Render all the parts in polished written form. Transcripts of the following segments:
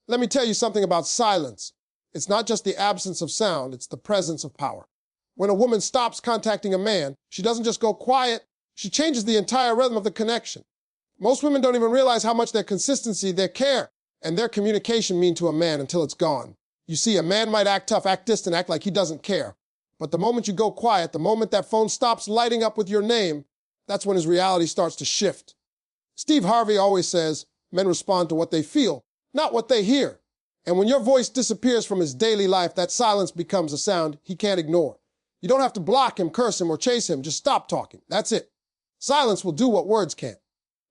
Let me tell you something about silence. It's not just the absence of sound, it's the presence of power. When a woman stops contacting a man, she doesn't just go quiet, she changes the entire rhythm of the connection. Most women don't even realize how much their consistency, their care, and their communication mean to a man until it's gone. You see, a man might act tough, act distant, act like he doesn't care. But the moment you go quiet, the moment that phone stops lighting up with your name, that's when his reality starts to shift. Steve Harvey always says, men respond to what they feel, not what they hear. And when your voice disappears from his daily life, that silence becomes a sound he can't ignore. You don't have to block him, curse him, or chase him. Just stop talking. That's it. Silence will do what words can't.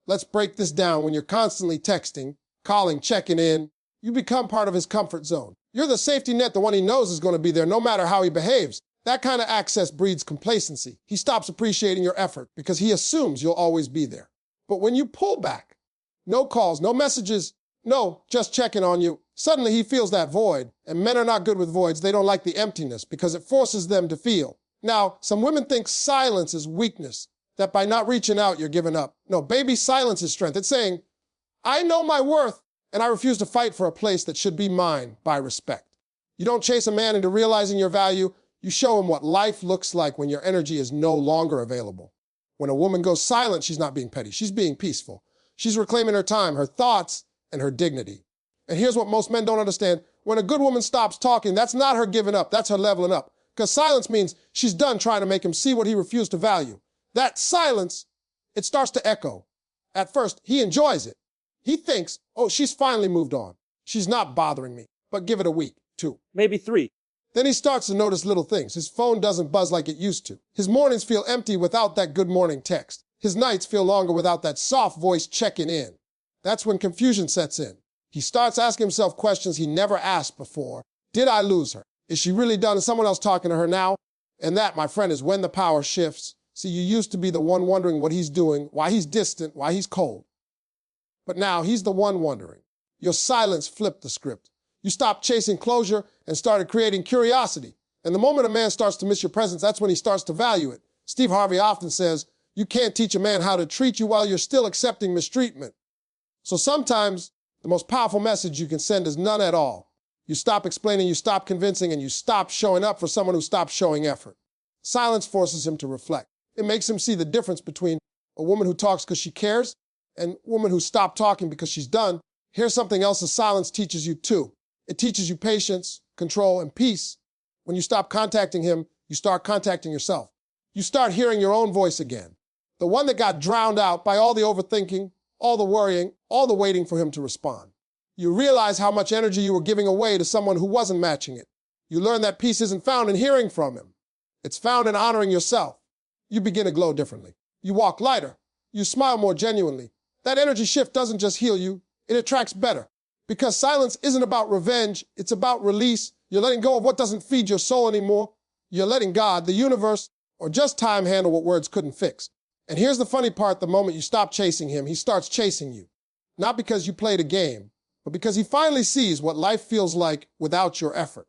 Let's break this down. When you're constantly texting, calling, checking in, you become part of his comfort zone. You're the safety net, the one he knows is going to be there no matter how he behaves. That kind of access breeds complacency. He stops appreciating your effort because he assumes you'll always be there. But when you pull back, no calls, no messages, no, just checking on you, suddenly he feels that void. And men are not good with voids. They don't like the emptiness because it forces them to feel. Now, some women think silence is weakness, that by not reaching out, you're giving up. No, baby, silence is strength. It's saying, I know my worth, and I refuse to fight for a place that should be mine by respect. You don't chase a man into realizing your value. You show him what life looks like when your energy is no longer available. When a woman goes silent, she's not being petty. She's being peaceful. She's reclaiming her time, her thoughts, and her dignity. And here's what most men don't understand. When a good woman stops talking, that's not her giving up. That's her leveling up. Because silence means she's done trying to make him see what he refused to value. That silence, it starts to echo. At first, he enjoys it. He thinks, oh, she's finally moved on. She's not bothering me. But give it a week, 2, maybe 3. Then he starts to notice little things. His phone doesn't buzz like it used to. His mornings feel empty without that good morning text. His nights feel longer without that soft voice checking in. That's when confusion sets in. He starts asking himself questions he never asked before. Did I lose her? Is she really done? Is someone else talking to her now? And that, my friend, is when the power shifts. See, you used to be the one wondering what he's doing, why he's distant, why he's cold. But now he's the one wondering. Your silence flipped the script. You stopped chasing closure and started creating curiosity. And the moment a man starts to miss your presence, that's when he starts to value it. Steve Harvey often says, you can't teach a man how to treat you while you're still accepting mistreatment. So sometimes the most powerful message you can send is none at all. You stop explaining, you stop convincing, and you stop showing up for someone who stops showing effort. Silence forces him to reflect. It makes him see the difference between a woman who talks because she cares and a woman who stopped talking because she's done. Here's something else the silence teaches you too. It teaches you patience, control, and peace. When you stop contacting him, you start contacting yourself. You start hearing your own voice again. The one that got drowned out by all the overthinking, all the worrying, all the waiting for him to respond. You realize how much energy you were giving away to someone who wasn't matching it. You learn that peace isn't found in hearing from him. It's found in honoring yourself. You begin to glow differently. You walk lighter. You smile more genuinely. That energy shift doesn't just heal you, it attracts better. Because silence isn't about revenge, it's about release. You're letting go of what doesn't feed your soul anymore. You're letting God, the universe, or just time handle what words couldn't fix. And here's the funny part, the moment you stop chasing him, he starts chasing you. Not because you played a game, but because he finally sees what life feels like without your effort.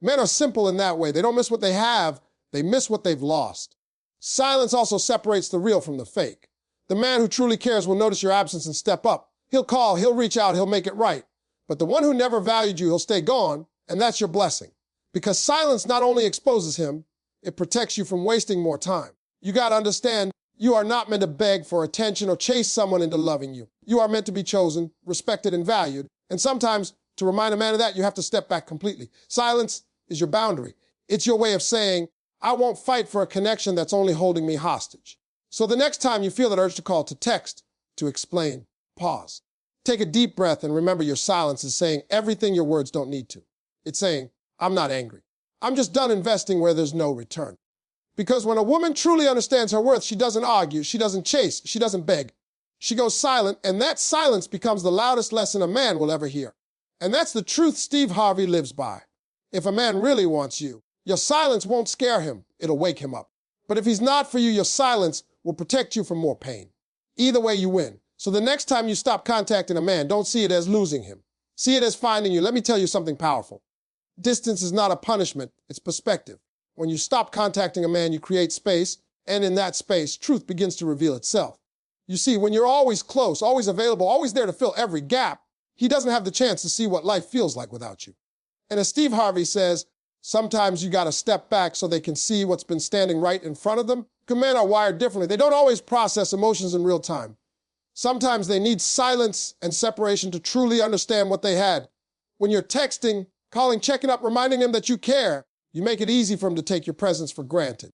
Men are simple in that way. They don't miss what they have, they miss what they've lost. Silence also separates the real from the fake. The man who truly cares will notice your absence and step up. He'll call, he'll reach out, he'll make it right. But the one who never valued you, he'll stay gone, and that's your blessing. Because silence not only exposes him, it protects you from wasting more time. You got to understand, you are not meant to beg for attention or chase someone into loving you. You are meant to be chosen, respected, and valued. And sometimes, to remind a man of that, you have to step back completely. Silence is your boundary. It's your way of saying, I won't fight for a connection that's only holding me hostage. So the next time you feel that urge to call, to text, to explain, pause. Take a deep breath and remember your silence is saying everything your words don't need to. It's saying, I'm not angry. I'm just done investing where there's no return. Because when a woman truly understands her worth, she doesn't argue, she doesn't chase, she doesn't beg. She goes silent, and that silence becomes the loudest lesson a man will ever hear. And that's the truth Steve Harvey lives by. If a man really wants you, your silence won't scare him, it'll wake him up. But if he's not for you, your silence will protect you from more pain. Either way, you win. So the next time you stop contacting a man, don't see it as losing him. See it as finding you. Let me tell you something powerful. Distance is not a punishment, it's perspective. When you stop contacting a man, you create space, and in that space, truth begins to reveal itself. You see, when you're always close, always available, always there to fill every gap, he doesn't have the chance to see what life feels like without you. And as Steve Harvey says, sometimes you gotta step back so they can see what's been standing right in front of them. Men are wired differently. They don't always process emotions in real time. Sometimes they need silence and separation to truly understand what they had. When you're texting, calling, checking up, reminding him that you care, you make it easy for him to take your presence for granted.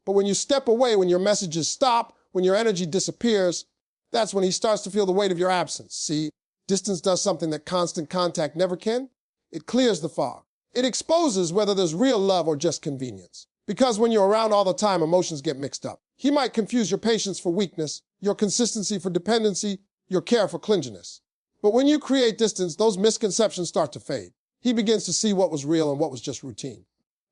But when you step away, when your messages stop, when your energy disappears, that's when he starts to feel the weight of your absence. See, distance does something that constant contact never can. It clears the fog. It exposes whether there's real love or just convenience. Because when you're around all the time, emotions get mixed up. He might confuse your patience for weakness, your consistency for dependency, your care for clinginess. But when you create distance, those misconceptions start to fade. He begins to see what was real and what was just routine.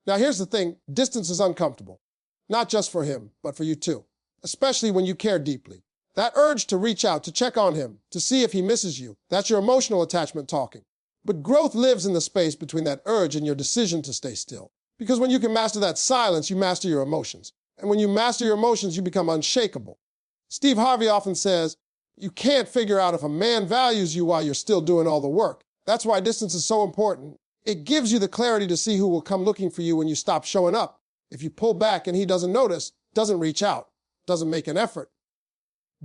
Now here's the thing, distance is uncomfortable. Not just for him, but for you too. Especially when you care deeply. That urge to reach out, to check on him, to see if he misses you, that's your emotional attachment talking. But growth lives in the space between that urge and your decision to stay still. Because when you can master that silence, you master your emotions. And when you master your emotions, you become unshakable. Steve Harvey often says, you can't figure out if a man values you while you're still doing all the work. That's why distance is so important. It gives you the clarity to see who will come looking for you when you stop showing up. If you pull back and he doesn't notice, doesn't reach out, doesn't make an effort,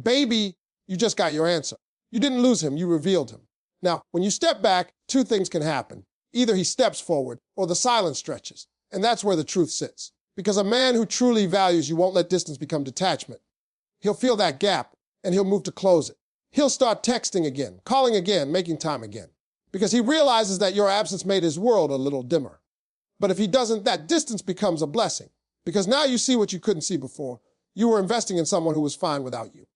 baby, you just got your answer. You didn't lose him, you revealed him. Now, when you step back, two things can happen. Either he steps forward or the silence stretches. And that's where the truth sits. Because a man who truly values you won't let distance become detachment. He'll feel that gap and he'll move to close it. He'll start texting again, calling again, making time again. Because he realizes that your absence made his world a little dimmer. But if he doesn't, that distance becomes a blessing. Because now you see what you couldn't see before. You were investing in someone who was fine without you.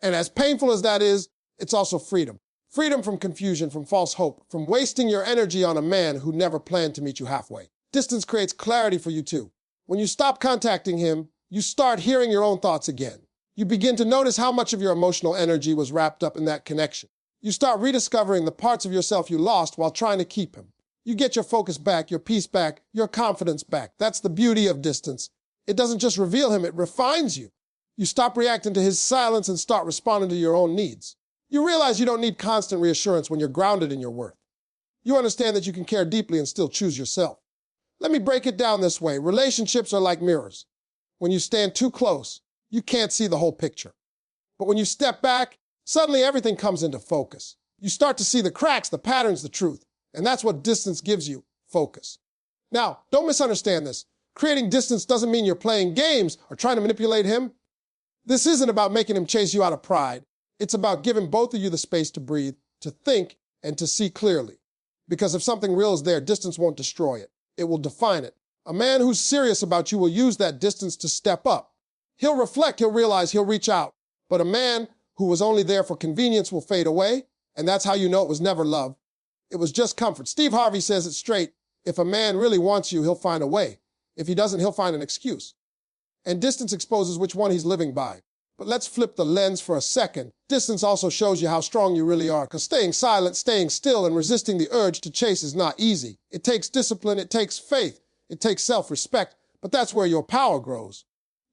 And as painful as that is, it's also freedom. Freedom from confusion, from false hope, from wasting your energy on a man who never planned to meet you halfway. Distance creates clarity for you too. When you stop contacting him, you start hearing your own thoughts again. You begin to notice how much of your emotional energy was wrapped up in that connection. You start rediscovering the parts of yourself you lost while trying to keep him. You get your focus back, your peace back, your confidence back. That's the beauty of distance. It doesn't just reveal him, it refines you. You stop reacting to his silence and start responding to your own needs. You realize you don't need constant reassurance when you're grounded in your worth. You understand that you can care deeply and still choose yourself. Let me break it down this way. Relationships are like mirrors. When you stand too close, you can't see the whole picture. But when you step back, suddenly everything comes into focus. You start to see the cracks, the patterns, the truth. And that's what distance gives you, focus. Now, don't misunderstand this. Creating distance doesn't mean you're playing games or trying to manipulate him. This isn't about making him chase you out of pride. It's about giving both of you the space to breathe, to think, and to see clearly. Because if something real is there, distance won't destroy it. It will define it. A man who's serious about you will use that distance to step up. He'll reflect, he'll realize, he'll reach out. But a man who was only there for convenience will fade away, and that's how you know it was never love. It was just comfort. Steve Harvey says it straight. If a man really wants you, he'll find a way. If he doesn't, he'll find an excuse. And distance exposes which one he's living by. But let's flip the lens for a second. Distance also shows you how strong you really are, because staying silent, staying still, and resisting the urge to chase is not easy. It takes discipline, it takes faith, it takes self-respect, but that's where your power grows.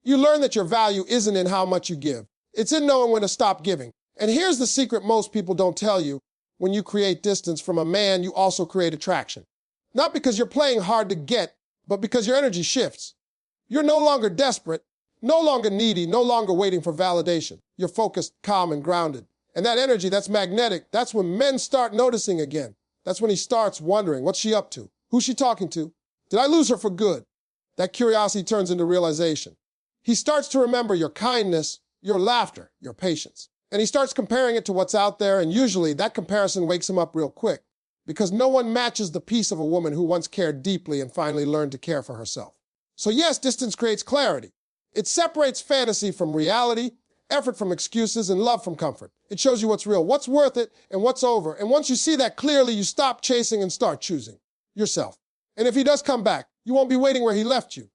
You learn that your value isn't in how much you give. It's in knowing when to stop giving. And here's the secret most people don't tell you. When you create distance from a man, you also create attraction. Not because you're playing hard to get, but because your energy shifts. You're no longer desperate, no longer needy, no longer waiting for validation. You're focused, calm, and grounded. And that energy, that's magnetic. That's when men start noticing again. That's when he starts wondering, what's she up to? Who's she talking to? Did I lose her for good? That curiosity turns into realization. He starts to remember your kindness, your laughter, your patience. And he starts comparing it to what's out there, and usually that comparison wakes him up real quick. Because no one matches the peace of a woman who once cared deeply and finally learned to care for herself. So yes, distance creates clarity. It separates fantasy from reality, effort from excuses, and love from comfort. It shows you what's real, what's worth it, and what's over. And once you see that clearly, you stop chasing and start choosing yourself. And if he does come back, you won't be waiting where he left you.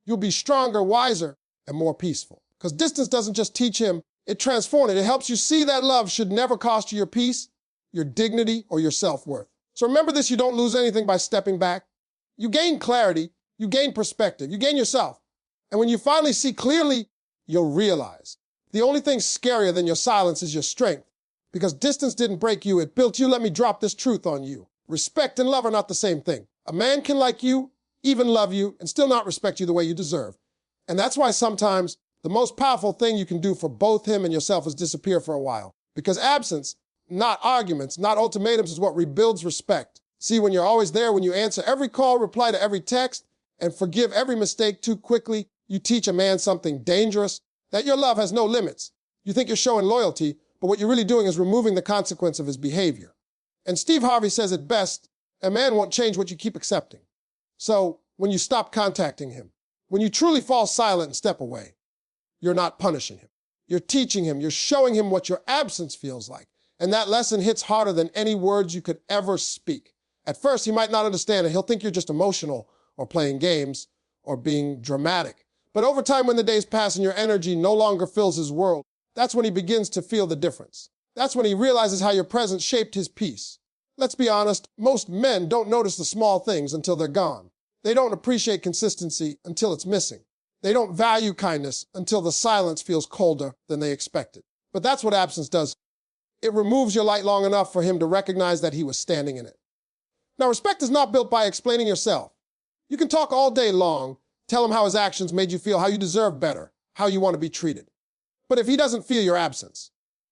You'll be stronger, wiser, and more peaceful. Because distance doesn't just teach him, it transforms it. It helps you see that love should never cost you your peace, your dignity, or your self-worth. So remember this, you don't lose anything by stepping back. You gain clarity, you gain perspective, you gain yourself. And when you finally see clearly, you'll realize the only thing scarier than your silence is your strength. Because distance didn't break you, it built you. Let me drop this truth on you. Respect and love are not the same thing. A man can like you, even love you, and still not respect you the way you deserve. And that's why sometimes the most powerful thing you can do for both him and yourself is disappear for a while. Because absence, not arguments, not ultimatums, is what rebuilds respect. See, when you're always there, when you answer every call, reply to every text, and forgive every mistake too quickly, you teach a man something dangerous, that your love has no limits. You think you're showing loyalty, but what you're really doing is removing the consequence of his behavior. And Steve Harvey says it best, a man won't change what you keep accepting. So when you stop contacting him, when you truly fall silent and step away, you're not punishing him. You're teaching him, you're showing him what your absence feels like. And that lesson hits harder than any words you could ever speak. At first, he might not understand it. He'll think you're just emotional or playing games or being dramatic. But over time, when the days pass and your energy no longer fills his world, that's when he begins to feel the difference. That's when he realizes how your presence shaped his peace. Let's be honest, most men don't notice the small things until they're gone. They don't appreciate consistency until it's missing. They don't value kindness until the silence feels colder than they expected. But that's what absence does. It removes your light long enough for him to recognize that he was standing in it. Now, respect is not built by explaining yourself. You can talk all day long, tell him how his actions made you feel, how you deserve better, how you want to be treated. But if he doesn't feel your absence,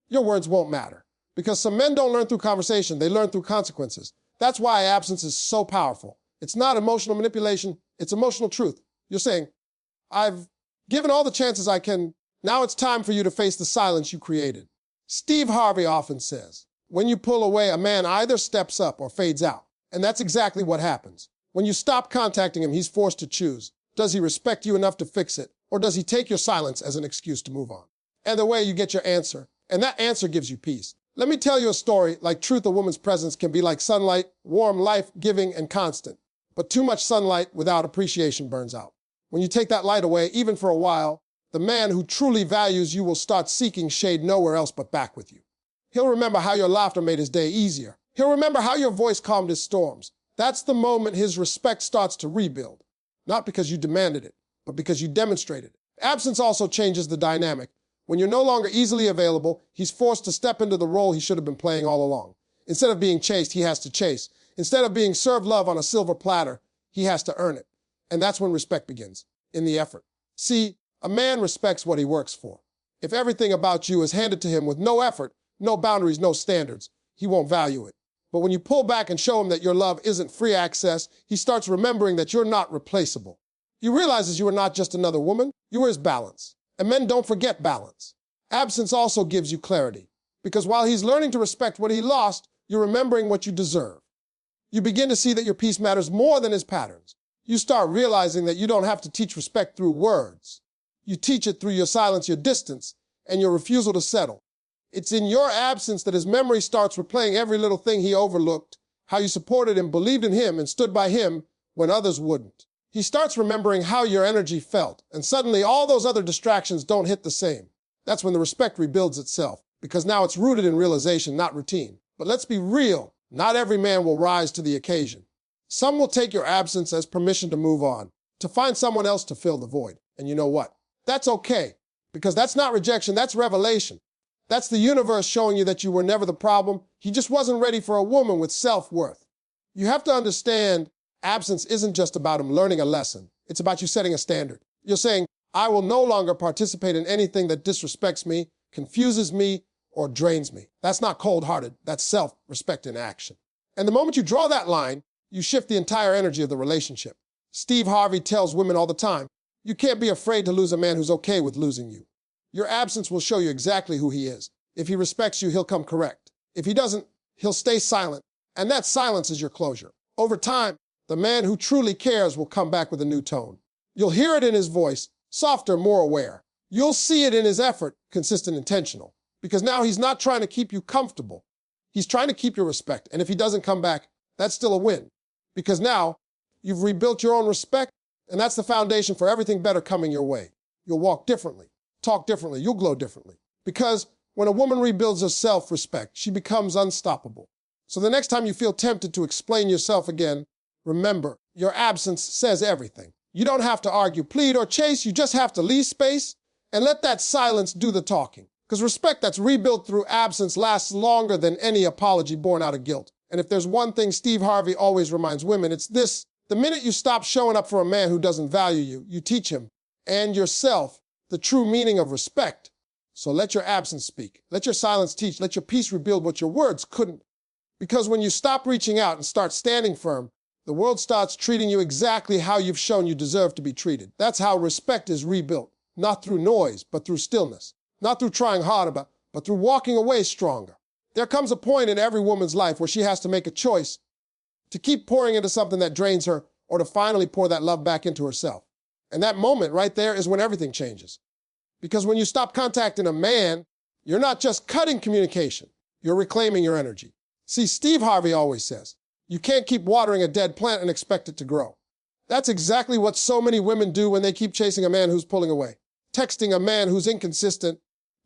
your words won't matter. Because some men don't learn through conversation, they learn through consequences. That's why absence is so powerful. It's not emotional manipulation, it's emotional truth. You're saying, I've given all the chances I can, now it's time for you to face the silence you created. Steve Harvey often says, when you pull away, a man either steps up or fades out. And that's exactly what happens. When you stop contacting him, he's forced to choose. Does he respect you enough to fix it? Or does he take your silence as an excuse to move on? Either way, you get your answer, and that answer gives you peace. Let me tell you a story. Like truth, a woman's presence can be like sunlight, warm, life-giving, and constant. But too much sunlight without appreciation burns out. When you take that light away, even for a while, the man who truly values you will start seeking shade nowhere else but back with you. He'll remember how your laughter made his day easier. He'll remember how your voice calmed his storms. That's the moment his respect starts to rebuild. Not because you demanded it, but because you demonstrated it. Absence also changes the dynamic. When you're no longer easily available, he's forced to step into the role he should have been playing all along. Instead of being chased, he has to chase. Instead of being served love on a silver platter, he has to earn it. And that's when respect begins, in the effort. See, a man respects what he works for. If everything about you is handed to him with no effort, no boundaries, no standards, he won't value it. But when you pull back and show him that your love isn't free access, he starts remembering that you're not replaceable. He realizes you are not just another woman, you are his balance. And men don't forget balance. Absence also gives you clarity, because while he's learning to respect what he lost, you're remembering what you deserve. You begin to see that your peace matters more than his patterns. You start realizing that you don't have to teach respect through words. You teach it through your silence, your distance, and your refusal to settle. It's in your absence that his memory starts replaying every little thing he overlooked, how you supported him, believed in him, and stood by him when others wouldn't. He starts remembering how your energy felt, and suddenly all those other distractions don't hit the same. That's when the respect rebuilds itself, because now it's rooted in realization, not routine. But let's be real, not every man will rise to the occasion. Some will take your absence as permission to move on, to find someone else to fill the void. And you know what? That's okay, because that's not rejection, that's revelation. That's the universe showing you that you were never the problem. He just wasn't ready for a woman with self-worth. You have to understand, absence isn't just about him learning a lesson. It's about you setting a standard. You're saying, I will no longer participate in anything that disrespects me, confuses me, or drains me. That's not cold-hearted. That's self-respect in action. And the moment you draw that line, you shift the entire energy of the relationship. Steve Harvey tells women all the time, you can't be afraid to lose a man who's okay with losing you. Your absence will show you exactly who he is. If he respects you, he'll come correct. If he doesn't, he'll stay silent. And that silence is your closure. Over time, the man who truly cares will come back with a new tone. You'll hear it in his voice, softer, more aware. You'll see it in his effort, consistent, intentional. Because now he's not trying to keep you comfortable. He's trying to keep your respect. And if he doesn't come back, that's still a win. Because now, you've rebuilt your own respect, and that's the foundation for everything better coming your way. You'll walk differently, talk differently, you'll glow differently. Because when a woman rebuilds her self-respect, she becomes unstoppable. So the next time you feel tempted to explain yourself again, remember, your absence says everything. You don't have to argue, plead, or chase. You just have to leave space and let that silence do the talking. Because respect that's rebuilt through absence lasts longer than any apology born out of guilt. And if there's one thing Steve Harvey always reminds women, it's this: the minute you stop showing up for a man who doesn't value you, you teach him and yourself the true meaning of respect. So let your absence speak. Let your silence teach. Let your peace rebuild what your words couldn't. Because when you stop reaching out and start standing firm, the world starts treating you exactly how you've shown you deserve to be treated. That's how respect is rebuilt. Not through noise, but through stillness. Not through trying harder, but through walking away stronger. There comes a point in every woman's life where she has to make a choice to keep pouring into something that drains her or to finally pour that love back into herself. And that moment right there is when everything changes. Because when you stop contacting a man, you're not just cutting communication, you're reclaiming your energy. See, Steve Harvey always says, you can't keep watering a dead plant and expect it to grow. That's exactly what so many women do when they keep chasing a man who's pulling away, texting a man who's inconsistent,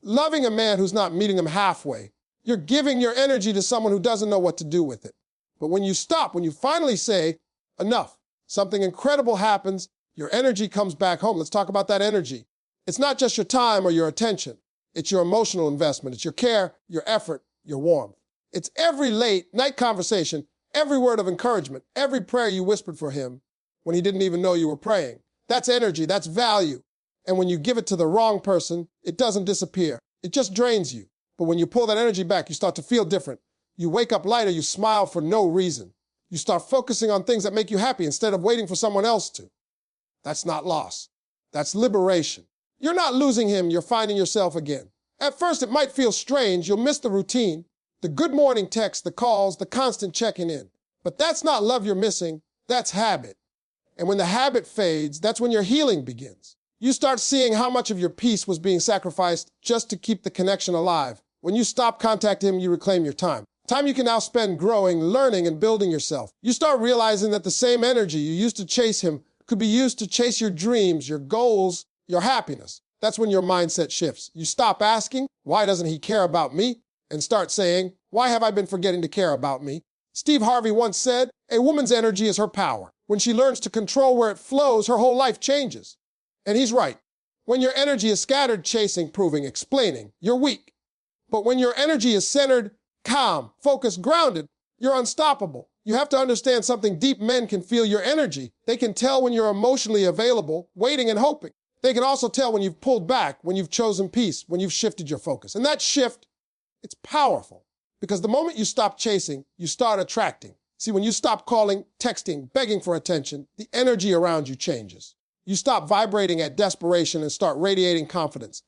loving a man who's not meeting them halfway. You're giving your energy to someone who doesn't know what to do with it. But when you stop, when you finally say, enough, something incredible happens, your energy comes back home. Let's talk about that energy. It's not just your time or your attention. It's your emotional investment. It's your care, your effort, your warmth. It's every late night conversation, every word of encouragement, every prayer you whispered for him when he didn't even know you were praying. That's energy, that's value. And when you give it to the wrong person, it doesn't disappear. It just drains you. But when you pull that energy back, you start to feel different. You wake up lighter, you smile for no reason. You start focusing on things that make you happy instead of waiting for someone else to. That's not loss. That's liberation. You're not losing him, you're finding yourself again. At first, it might feel strange. You'll miss the routine, the good morning texts, the calls, the constant checking in. But that's not love you're missing, that's habit. And when the habit fades, that's when your healing begins. You start seeing how much of your peace was being sacrificed just to keep the connection alive. When you stop contacting him, you reclaim your time. Time you can now spend growing, learning, and building yourself. You start realizing that the same energy you used to chase him could be used to chase your dreams, your goals, your happiness. That's when your mindset shifts. You stop asking, why doesn't he care about me? And start saying, why have I been forgetting to care about me? Steve Harvey once said, a woman's energy is her power. When she learns to control where it flows, her whole life changes. And he's right. When your energy is scattered, chasing, proving, explaining, you're weak. But when your energy is centered, calm, focused, grounded, you're unstoppable. You have to understand something deep. Men can feel your energy. They can tell when you're emotionally available, waiting and hoping. They can also tell when you've pulled back, when you've chosen peace, when you've shifted your focus. And that shift, it's powerful. Because the moment you stop chasing, you start attracting. See, when you stop calling, texting, begging for attention, the energy around you changes. You stop vibrating at desperation and start radiating confidence.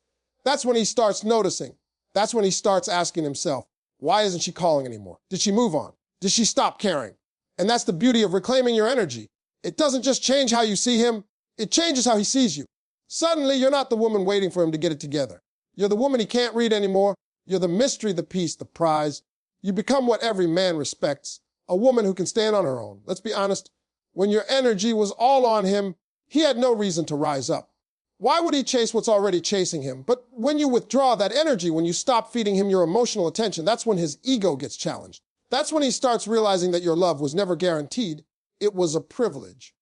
That's when he starts noticing. That's when he starts asking himself, why isn't she calling anymore? Did she move on? Did she stop caring? And that's the beauty of reclaiming your energy. It doesn't just change how you see him, it changes how he sees you. Suddenly, you're not the woman waiting for him to get it together. You're the woman he can't read anymore. You're the mystery, the peace, the prize. You become what every man respects, a woman who can stand on her own. Let's be honest, when your energy was all on him, he had no reason to rise up. Why would he chase what's already chasing him? But when you withdraw that energy, when you stop feeding him your emotional attention, that's when his ego gets challenged. That's when he starts realizing that your love was never guaranteed. It was a privilege.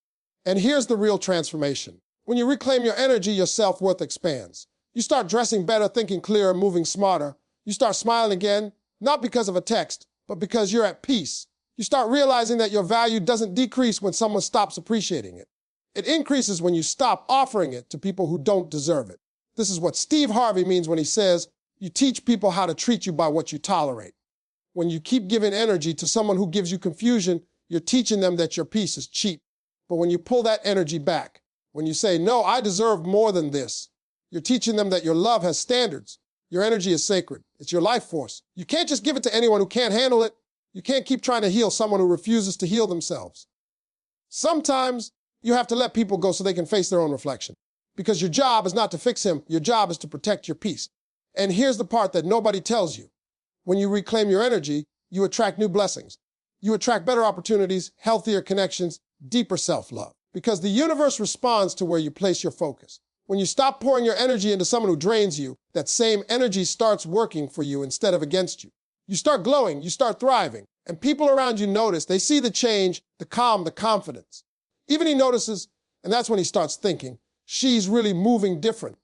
And here's the real transformation. When you reclaim your energy, your self-worth expands. You start dressing better, thinking clearer, moving smarter. You start smiling again, not because of a text, but because you're at peace. You start realizing that your value doesn't decrease when someone stops appreciating it. It increases when you stop offering it to people who don't deserve it. This is what Steve Harvey means when he says, you teach people how to treat you by what you tolerate. When you keep giving energy to someone who gives you confusion, you're teaching them that your peace is cheap. But when you pull that energy back, when you say, no, I deserve more than this, you're teaching them that your love has standards. Your energy is sacred. It's your life force. You can't just give it to anyone who can't handle it. You can't keep trying to heal someone who refuses to heal themselves. Sometimes you have to let people go so they can face their own reflection. Because your job is not to fix him. Your job is to protect your peace. And here's the part that nobody tells you. When you reclaim your energy, you attract new blessings. You attract better opportunities, healthier connections, deeper self-love. Because the universe responds to where you place your focus. When you stop pouring your energy into someone who drains you, that same energy starts working for you instead of against you. You start glowing, you start thriving, and people around you notice. They see the change, the calm, the confidence. Even he notices, and that's when he starts thinking, she's really moving different.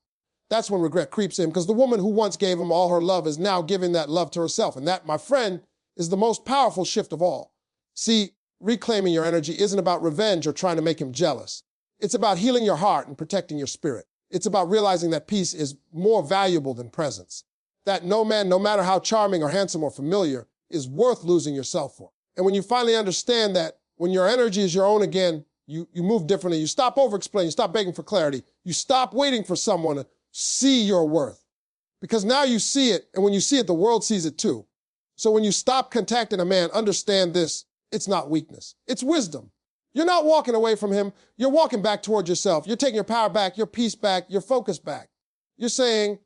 That's when regret creeps in, because the woman who once gave him all her love is now giving that love to herself. And that, my friend, is the most powerful shift of all. See, reclaiming your energy isn't about revenge or trying to make him jealous. It's about healing your heart and protecting your spirit. It's about realizing that peace is more valuable than presence. That no man, no matter how charming or handsome or familiar, is worth losing yourself for. And when you finally understand that, when your energy is your own again, you move differently. You stop over-explaining. You stop begging for clarity. You stop waiting for someone to see your worth. Because now you see it, and when you see it, the world sees it too. So when you stop contacting a man, understand this: it's not weakness. It's wisdom. You're not walking away from him. You're walking back toward yourself. You're taking your power back, your peace back, your focus back. You're saying,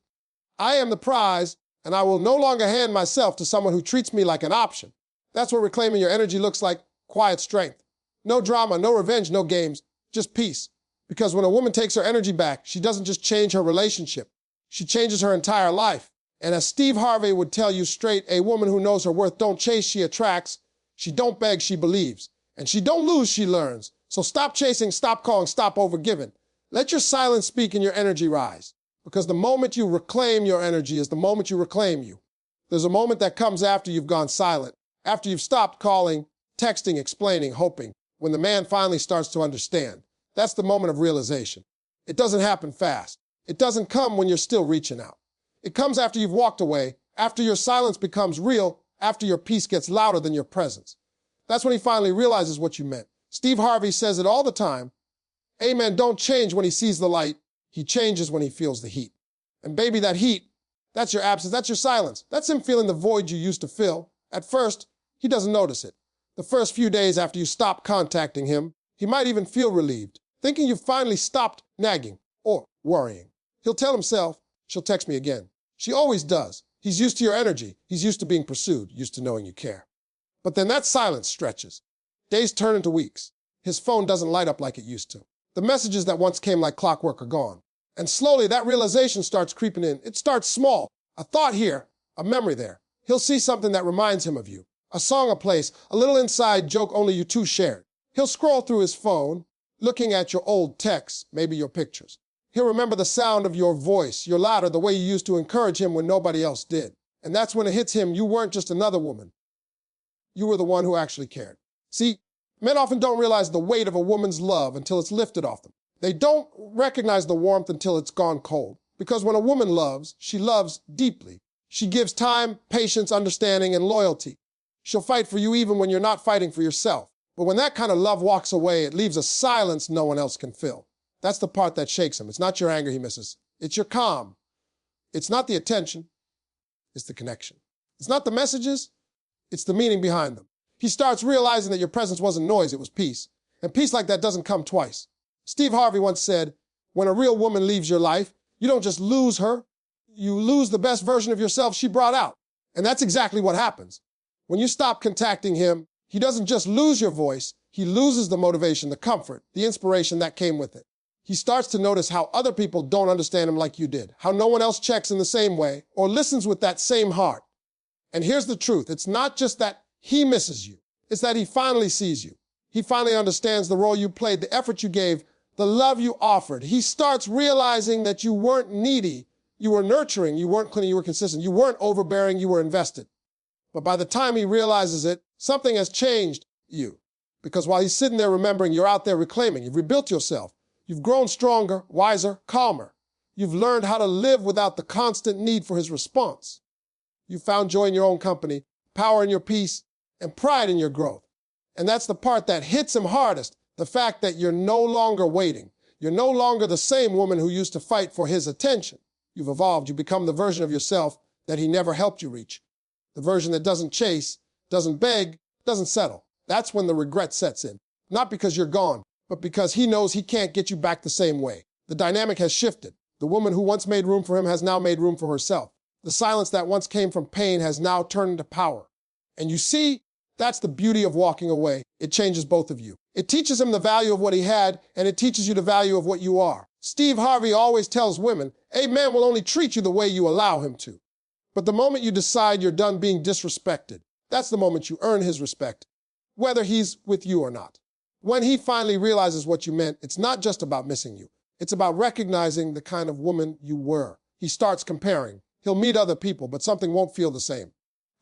I am the prize, and I will no longer hand myself to someone who treats me like an option. That's what reclaiming your energy looks like: quiet strength. No drama, no revenge, no games, just peace. Because when a woman takes her energy back, she doesn't just change her relationship. She changes her entire life. And as Steve Harvey would tell you straight, a woman who knows her worth don't chase, she attracts. She don't beg, she believes. And she don't lose, she learns. So stop chasing, stop calling, stop overgiving. Let your silence speak and your energy rise. Because the moment you reclaim your energy is the moment you reclaim you. There's a moment that comes after you've gone silent, after you've stopped calling, texting, explaining, hoping, when the man finally starts to understand. That's the moment of realization. It doesn't happen fast. It doesn't come when you're still reaching out. It comes after you've walked away, after your silence becomes real, after your peace gets louder than your presence. That's when he finally realizes what you meant. Steve Harvey says it all the time. A man don't change when he sees the light. He changes when he feels the heat. And baby, that heat, that's your absence, that's your silence. That's him feeling the void you used to fill. At first, he doesn't notice it. The first few days after you stop contacting him, he might even feel relieved, thinking you've finally stopped nagging or worrying. He'll tell himself, she'll text me again. She always does. He's used to your energy. He's used to being pursued, used to knowing you care. But then that silence stretches. Days turn into weeks. His phone doesn't light up like it used to. The messages that once came like clockwork are gone. And slowly that realization starts creeping in. It starts small. A thought here, a memory there. He'll see something that reminds him of you. A song, a place, a little inside joke only you two shared. He'll scroll through his phone, looking at your old texts, maybe your pictures. He'll remember the sound of your voice, your laughter, the way you used to encourage him when nobody else did. And that's when it hits him, you weren't just another woman. You were the one who actually cared. See, men often don't realize the weight of a woman's love until it's lifted off them. They don't recognize the warmth until it's gone cold. Because when a woman loves, she loves deeply. She gives time, patience, understanding, and loyalty. She'll fight for you even when you're not fighting for yourself. But when that kind of love walks away, it leaves a silence no one else can fill. That's the part that shakes him. It's not your anger he misses. It's your calm. It's not the attention. It's the connection. It's not the messages. It's the meaning behind them. He starts realizing that your presence wasn't noise, it was peace. And peace like that doesn't come twice. Steve Harvey once said, when a real woman leaves your life, you don't just lose her, you lose the best version of yourself she brought out. And that's exactly what happens. When you stop contacting him, he doesn't just lose your voice, he loses the motivation, the comfort, the inspiration that came with it. He starts to notice how other people don't understand him like you did, how no one else checks in the same way or listens with that same heart. And here's the truth. It's not just that he misses you. It's that he finally sees you. He finally understands the role you played, the effort you gave, the love you offered. He starts realizing that you weren't needy. You were nurturing. You weren't cleaning. You were consistent. You weren't overbearing. You were invested. But by the time he realizes it, something has changed you. Because while he's sitting there remembering, you're out there reclaiming. You've rebuilt yourself. You've grown stronger, wiser, calmer. You've learned how to live without the constant need for his response. You found joy in your own company, power in your peace, and pride in your growth. And that's the part that hits him hardest, the fact that you're no longer waiting. You're no longer the same woman who used to fight for his attention. You've evolved. You become the version of yourself that he never helped you reach. The version that doesn't chase, doesn't beg, doesn't settle. That's when the regret sets in. Not because you're gone, but because he knows he can't get you back the same way. The dynamic has shifted. The woman who once made room for him has now made room for herself. The silence that once came from pain has now turned into power. And you see, that's the beauty of walking away. It changes both of you. It teaches him the value of what he had, and it teaches you the value of what you are. Steve Harvey always tells women, a man will only treat you the way you allow him to. But the moment you decide you're done being disrespected, that's the moment you earn his respect, whether he's with you or not. When he finally realizes what you meant, it's not just about missing you. It's about recognizing the kind of woman you were. He starts comparing. He'll meet other people, but something won't feel the same.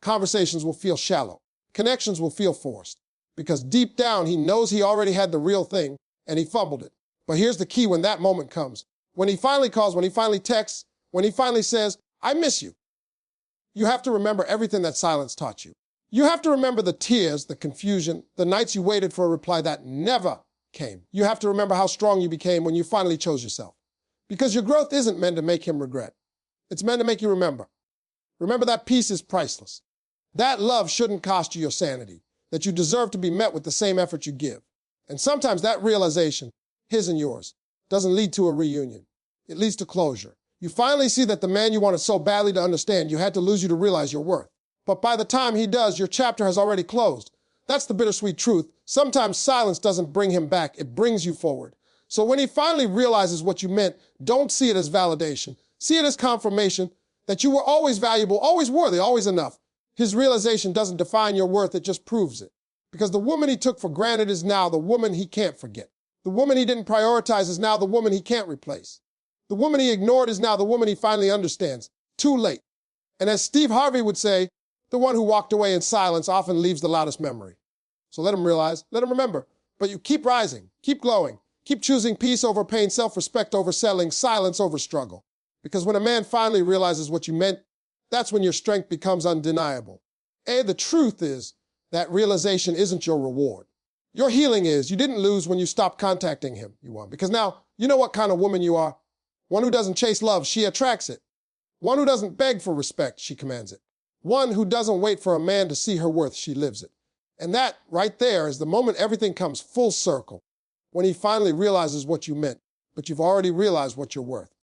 Conversations will feel shallow. Connections will feel forced. Because deep down, he knows he already had the real thing, and he fumbled it. But here's the key when that moment comes. When he finally calls, when he finally texts, when he finally says, "I miss you," you have to remember everything that silence taught you. You have to remember the tears, the confusion, the nights you waited for a reply that never came. You have to remember how strong you became when you finally chose yourself. Because your growth isn't meant to make him regret. It's meant to make you remember. Remember that peace is priceless. That love shouldn't cost you your sanity, that you deserve to be met with the same effort you give. And sometimes that realization, his and yours, doesn't lead to a reunion. It leads to closure. You finally see that the man you wanted so badly to understand, you had to lose you to realize your worth. But by the time he does, your chapter has already closed. That's the bittersweet truth. Sometimes silence doesn't bring him back, it brings you forward. So when he finally realizes what you meant, don't see it as validation. See it as confirmation that you were always valuable, always worthy, always enough. His realization doesn't define your worth, it just proves it. Because the woman he took for granted is now the woman he can't forget. The woman he didn't prioritize is now the woman he can't replace. The woman he ignored is now the woman he finally understands. Too late. And as Steve Harvey would say, the one who walked away in silence often leaves the loudest memory. So let him realize, let him remember. But you keep rising, keep glowing, keep choosing peace over pain, self-respect over settling, silence over struggle. Because when a man finally realizes what you meant, that's when your strength becomes undeniable. The truth is that realization isn't your reward. Your healing is you didn't lose when you stopped contacting him. You won. Because now you know what kind of woman you are. One who doesn't chase love, she attracts it. One who doesn't beg for respect, she commands it. One who doesn't wait for a man to see her worth, she lives it. And that right there is the moment everything comes full circle. When he finally realizes what you meant, but you've already realized what you're worth.